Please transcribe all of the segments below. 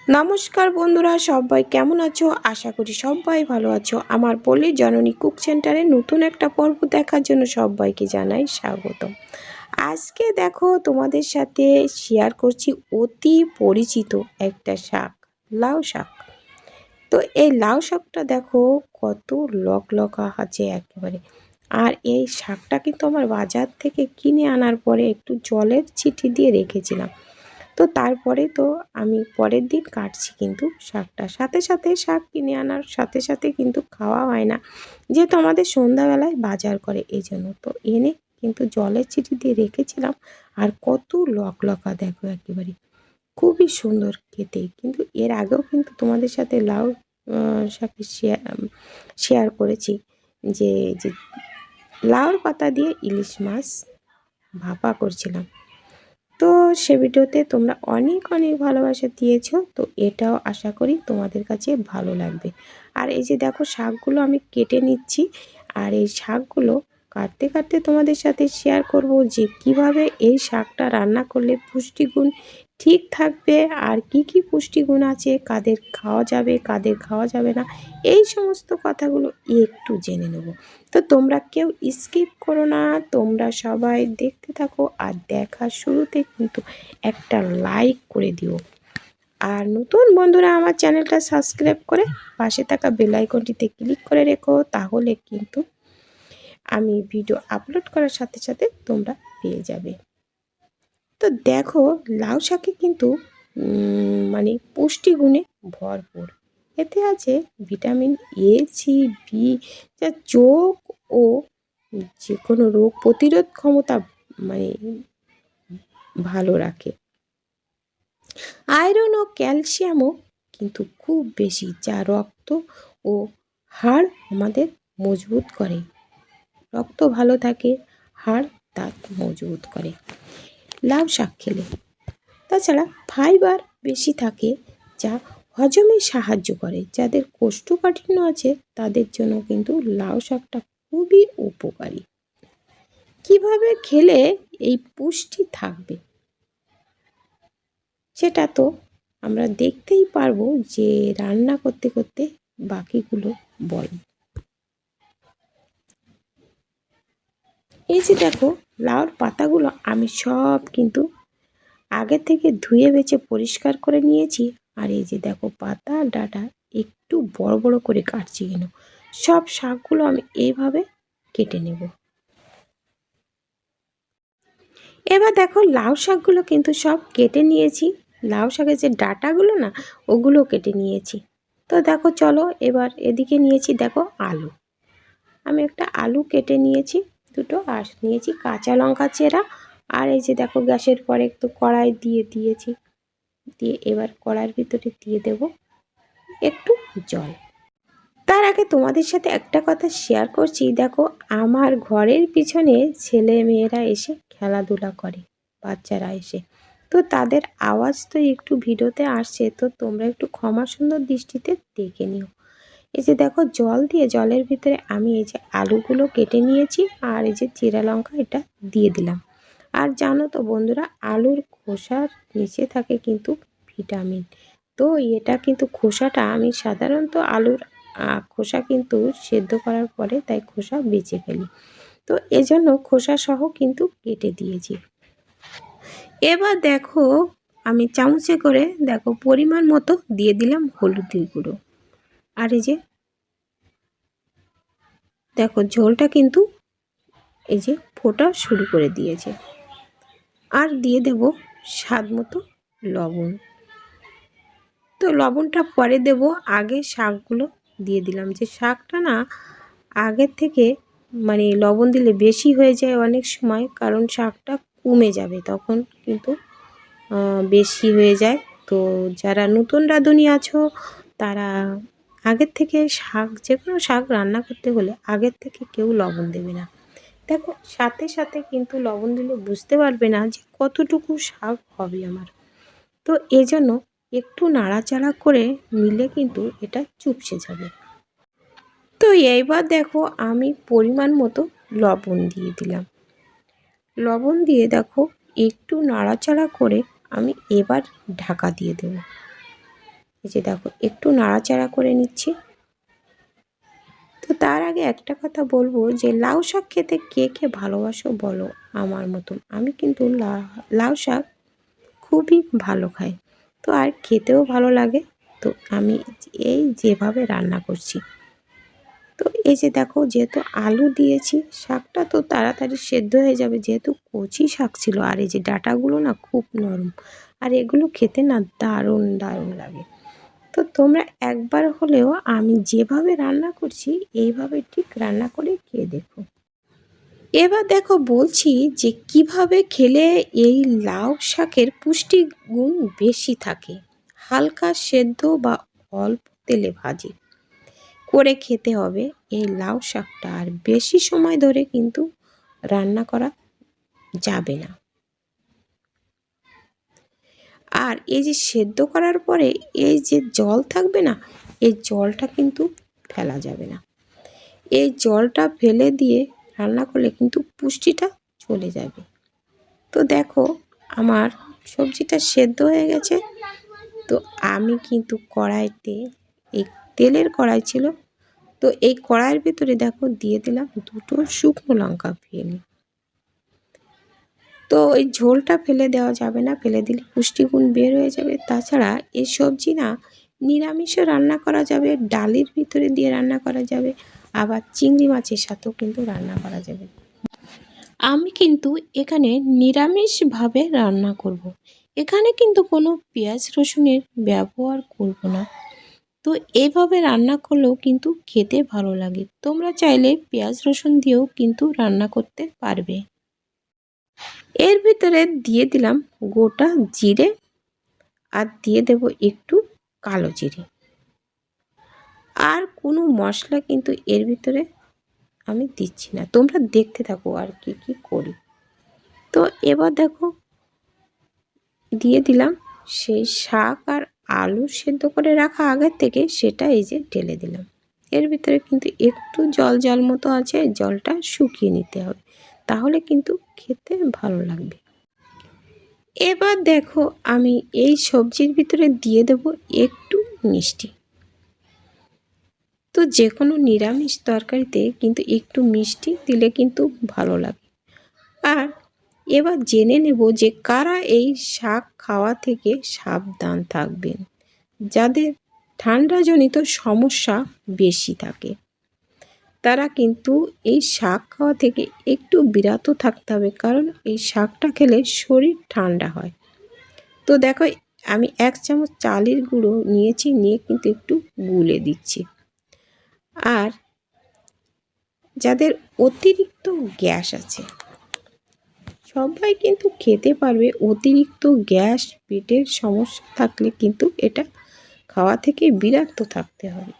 নমস্কার বন্ধুরা, সবাই কেমন আছো? আশা করি সবাই ভালো আছো। আমার পল্লীর জননী কুক সেন্টারে নতুন একটা পর্ব দেখার জন্য সবাইকে জানাই স্বাগতম। আজকে দেখো তোমাদের সাথে শেয়ার করছি অতি পরিচিত একটা শাক, লাউ শাক। তো এই লাউ শাকটা দেখো কত লকলকা আছে একেবারে। আর এই শাকটা কিন্তু আমার বাজার থেকে কিনে আনার পরে একটু জলের ছিটি দিয়ে রেখেছিলাম। তো তারপরে তো আমি পরের দিন কাটছি কিন্তু শাকটা। সাথে সাথে শাক কিনে আনার সাথে সাথে কিন্তু খাওয়া হয় না, যেহেতু আমাদের সন্ধ্যাবেলায় বাজার করে এই জন্য। তো এনে কিন্তু জলের ছিটি দিয়ে রেখেছিলাম। আর কত লকলকা দেখো একেবারে, খুবই সুন্দর খেতে। কিন্তু এর আগেও কিন্তু তোমাদের সাথে লাউ শাকে শেয়ার করেছি যে যে লাউর পাতা দিয়ে ইলিশ মাছ ভাপা করছিলাম। তো সে ভিডিওতে তোমরা অনেক অনেক ভালোবাসা দিয়েছো, তো এটাও আশা করি তোমাদের কাছে ভালো লাগবে। আর এই যে দেখো শাকগুলো আমি কেটে নিচ্ছি, আর এই শাকগুলো কাটতে কাটতে তোমাদের সাথে শেয়ার করব যে কিভাবে এই শাকটা রান্না করলে পুষ্টিগুণ ঠিক থাকবে, আর কি কি পুষ্টিগুণ আছে, কাদের খাওয়া যাবে কাদের খাওয়া যাবে না, এই সমস্ত কথাগুলো একটু জেনে নেব। তো তোমরা কেউ স্কিপ করো না, তোমরা সবাই দেখতে থাকো। আর দেখার শুরুতে কিন্তু একটা লাইক করে দিও। আর নতুন বন্ধুরা আমার চ্যানেলটা সাবস্ক্রাইব করে পাশে থাকা বেল আইকনটিতে ক্লিক করে রেখো, তাহলে কিন্তু আমি ভিডিও আপলোড করার সাথে সাথে তোমরা পেয়ে যাবে। তো দেখো লাউ শাকে কিন্তু মানে পুষ্টিগুণে ভরপুর। এতে আছে ভিটামিন এ, সি, বি, যা চোখ ও যে কোনো রোগ প্রতিরোধ ক্ষমতা মানে ভালো রাখে। আয়রন ও ক্যালসিয়ামও কিন্তু খুব বেশি, যা রক্ত ও হাড় আমাদের মজবুত করে। রক্ত ভালো থাকে, হাড় দাঁত মজবুত করে লাউ শাক খেলে। তাছাড়া ফাইবার বেশি থাকে, যা হজমে সাহায্য করে। যাদের কোষ্ঠকাঠিন্য আছে তাদের জন্য কিন্তু লাউ শাকটা খুবই উপকারী। কিভাবে খেলে এই পুষ্টি থাকবে সেটা তো আমরা দেখতেই পারবো যে রান্না করতে করতে বাকিগুলো বল। এই যে দেখো লাউর পাতাগুলো আমি সব কিন্তু আগে থেকে ধুয়ে বেছে পরিষ্কার করে নিয়েছি। আর এই যে দেখো পাতা ডাঁটা একটু বড় বড় করে কাটছি কেন, সব শাকগুলো আমি এইভাবে কেটে নেব। এবার দেখো লাউ শাকগুলো কিন্তু সব কেটে নিয়েছি। লাউ শাকের যে ডাঁটাগুলো না, ওগুলো কেটে নিয়েছি। তো দেখো চলো এবার এদিকে নিয়েছি দেখো আলু। আমি একটা আলু কেটে নিয়েছি দুটো, আর নিয়েছি কাঁচা লঙ্কা চেরা। আর এই যে দেখো গ্যাসের পরে একটু কড়াই দিয়ে দিয়েছি, দিয়ে এবার কড়াইয়ের ভিতরে দিয়ে দেব একটু জল। তার আগে তোমাদের সাথে একটা কথা শেয়ার করছি। দেখো আমার ঘরের পিছনে ছেলে মেয়েরা এসে খেলাধুলা করে, বাচ্চারা এসে, তো তাদের আওয়াজ তো একটু ভিডিওতে আসছে, তো তোমরা একটু ক্ষমা সুন্দর দৃষ্টিতে দেখে নিও। এই যে দেখো জল দিয়ে জলের ভিতরে আমি এই যে আলুগুলো কেটে নিয়েছি, আর এই যে চিরা লঙ্কা এটা দিয়ে দিলাম। আর জানো তো বন্ধুরা, আলুর খোসার নিচে থাকে কিন্তু ভিটামিন। তো এটা কিন্তু খোসাটা আমি সাধারণত আলুর খোসা কিন্তু সেদ্ধ করার পরে তাই খোসা বেছে ফেলি, তো এজন্য খোসা সহ কিন্তু কেটে দিয়েছি। এবার দেখো আমি চামচে করে দেখো পরিমাণ মতো দিয়ে দিলাম হলুদের গুঁড়ো। আর এই যে দেখো ঝোলটা কিন্তু এই যে ফোটা শুরু করে দিয়েছে। আর দিয়ে দেব স্বাদ মতো লবণ। তো লবণটা পরে দেব, আগে শাকগুলো দিয়ে দিলাম। যে শাকটা না আগের থেকে মানে লবণ দিলে বেশি হয়ে যায় অনেক সময়, কারণ শাকটা কমে যাবে তখন কিন্তু বেশি হয়ে যায়। তো যারা নতুন রাঁধুনি আছো তারা আগের থেকে শাক, যে কোনো শাক রান্না করতে হলে আগের থেকে কেউ লবণ দেবে না। দেখো সাথে সাথে কিন্তু লবণ দিলে বুঝতে পারবে না যে কতটুকু শাক হবে আমার। তো এজন্য একটু নাড়াচাড়া করে নিলে কিন্তু এটা চুপসে যাবে। তো এইবার দেখো আমি পরিমাণ মতো লবণ দিয়ে দিলাম। লবণ দিয়ে দেখো একটু নাড়াচাড়া করে আমি এবার ঢাকা দিয়ে দেব। এই যে দেখো একটু নাড়াচাড়া করে নিচ্ছি। তো তার আগে একটা কথা বলবো যে লাউ শাক খেতে কে কে ভালোবাসো বলো আমার মতন। আমি কিন্তু লাউ শাক খুবই ভালো খাই, তো আর খেতেও ভালো লাগে। তো আমি এই যেভাবে রান্না করছি, তো এই যে দেখো যেহেতু আলু দিয়েছি, শাকটা তো তাড়াতাড়ি সেদ্ধ হয়ে যাবে যেহেতু কচি শাক ছিল। আর এই যে ডাঁটাগুলো না খুব নরম, আর এগুলো খেতে না দারুণ দারুণ লাগে। তো তোমরা একবার হলেও আমি যেভাবে রান্না করছি এইভাবে ঠিক রান্না করে খেয়ে দেখো। এবার দেখো বলছি যে কিভাবে খেলে এই লাউ শাকের পুষ্টিগুণ বেশি থাকে। হালকা সেদ্ধ বা অল্প তেলে ভাজি করে খেতে হবে এই লাউ শাকটা, আর বেশি সময় ধরে কিন্তু রান্না করা যাবে না। আর এই যে সেদ্ধ করার পরে এই যে জল থাকবে না, এই জলটা কিন্তু ফেলা যাবে না। এই জলটা ফেলে দিয়ে রান্না করলে কিন্তু পুষ্টিটা চলে যাবে। তো দেখো আমার সবজিটা সেদ্ধ হয়ে গেছে। তো আমি কিন্তু কড়াইতে, এই তেলের কড়াই ছিল, তো এই কড়াইয়ের ভিতরে দেখো দিয়ে দিলাম দুটো শুকনো লঙ্কা ফেলে। তো এই ঝোলটা ফেলে দেওয়া যাবে না, ফেলে দিলে পুষ্টিগুণ বের হয়ে যাবে। তাছাড়া এই সবজি না নিরামিষও রান্না করা যাবে, ডালের ভিতরে দিয়ে রান্না করা যাবে, আবার চিংড়ি মাছের সাথেও কিন্তু রান্না করা যাবে। আমি কিন্তু এখানে নিরামিষভাবে রান্না করব। এখানে কিন্তু কোনো পেঁয়াজ রসুনের ব্যবহার করব না। তো এইভাবে রান্না করলেও কিন্তু খেতে ভালো লাগে। তোমরা চাইলে পেঁয়াজ রসুন দিয়েও কিন্তু রান্না করতে পারবে। এর ভিতরে দিয়ে দিলাম গোটা জিরে, আর দিয়ে দেব একটু কালো জিরে। আর কোনো মশলা কিন্তু এর ভিতরে আমি দিচ্ছি না, তোমরা দেখতে থাকো আর কি কি করি। তো এবার দেখো দিয়ে দিলাম সেই শাক আর আলু সেদ্ধ করে রাখা আগের থেকে, সেটা এই যে ঢেলে দিলাম। এর ভিতরে কিন্তু একটু জল জল মতো আছে, জলটা শুকিয়ে নিতে হবে, তাহলে কিন্তু খেতে ভালো লাগবে। এবার দেখো আমি এই সবজির ভিতরে দিয়ে দেব একটু মিষ্টি। তো যে কোনো নিরামিষ তরকারিতে কিন্তু একটু মিষ্টি দিলে কিন্তু ভালো লাগে। আর এবার জেনে নেব যে কারা এই শাক খাওয়া থেকে সাবধান থাকবেন, যাদের ঠান্ডাজনিত সমস্যা বেশি থাকে, তারা কিন্তু এই শাক খাওয়া থেকে একটু বিরত থাকতে হবে, কারণ এই শাকটা খেলে শরীর ঠান্ডা হয়। তো দেখো আমি 1 চামচ চালের গুঁড়ো নিয়েছি, নিয়ে কিন্তু একটু গুলে দিচ্ছি। আর যাদের অতিরিক্ত গ্যাস আছে সবাই কিন্তু খেতে পারবে। অতিরিক্ত গ্যাস পেটের সমস্যা থাকলে কিন্তু এটা খাওয়া থেকে বিরত থাকতে হবে।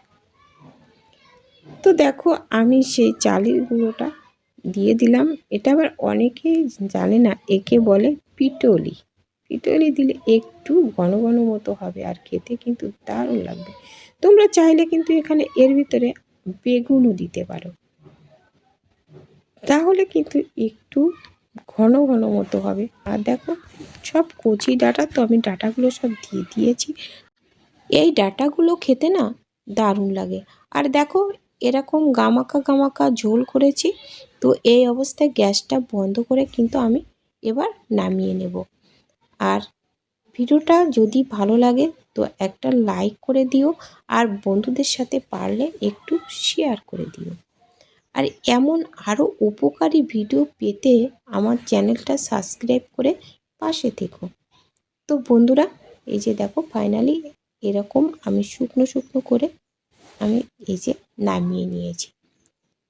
তো দেখো আমি সেই চালের গুঁড়োটা দিয়ে দিলাম। এটা আবার অনেকেই জানে না, একে বলে পিটলি। পিটলি দিলে একটু ঘন ঘন মতো হবে, আর খেতে কিন্তু দারুণ লাগবে। তোমরা চাইলে কিন্তু এখানে এর ভিতরে বেগুনও দিতে পারো, তাহলে কিন্তু একটু ঘন ঘন মতো হবে। আর দেখো সব কচি ডাঁটা, তো আমি ডাঁটাগুলো সব দিয়ে দিয়েছি। এই ডাঁটাগুলো খেতে না দারুণ লাগে। আর দেখো এরকম গামাকা গামাকা ঝোল করেছি। তো এই অবস্থায় গ্যাসটা বন্ধ করে কিন্তু আমি এবার নামিয়ে নেব। আর ভিডিওটা যদি ভালো লাগে তো একটা লাইক করে দিও, আর বন্ধুদের সাথে পারলে একটু শেয়ার করে দিও। আর এমন আরও উপকারী ভিডিও পেতে আমার চ্যানেলটা সাবস্ক্রাইব করে পাশে থেকো। তো বন্ধুরা এই যে দেখো ফাইনালি এরকম আমি শুকনো শুকনো করে আমি এই যে নামিয়ে নিয়েছি।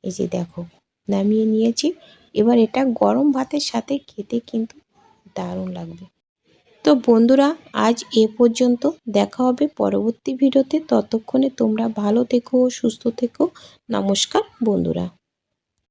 এই যে দেখো নামিয়ে নিয়েছি। এবার এটা গরম ভাতের সাথে খেতে কিন্তু দারুণ লাগবে। তো বন্ধুরা আজ এ পর্যন্ত, দেখা হবে পরবর্তী ভিডিওতে। ততক্ষণে তোমরা ভালো থেকো, সুস্থ থেকো। নমস্কার বন্ধুরা।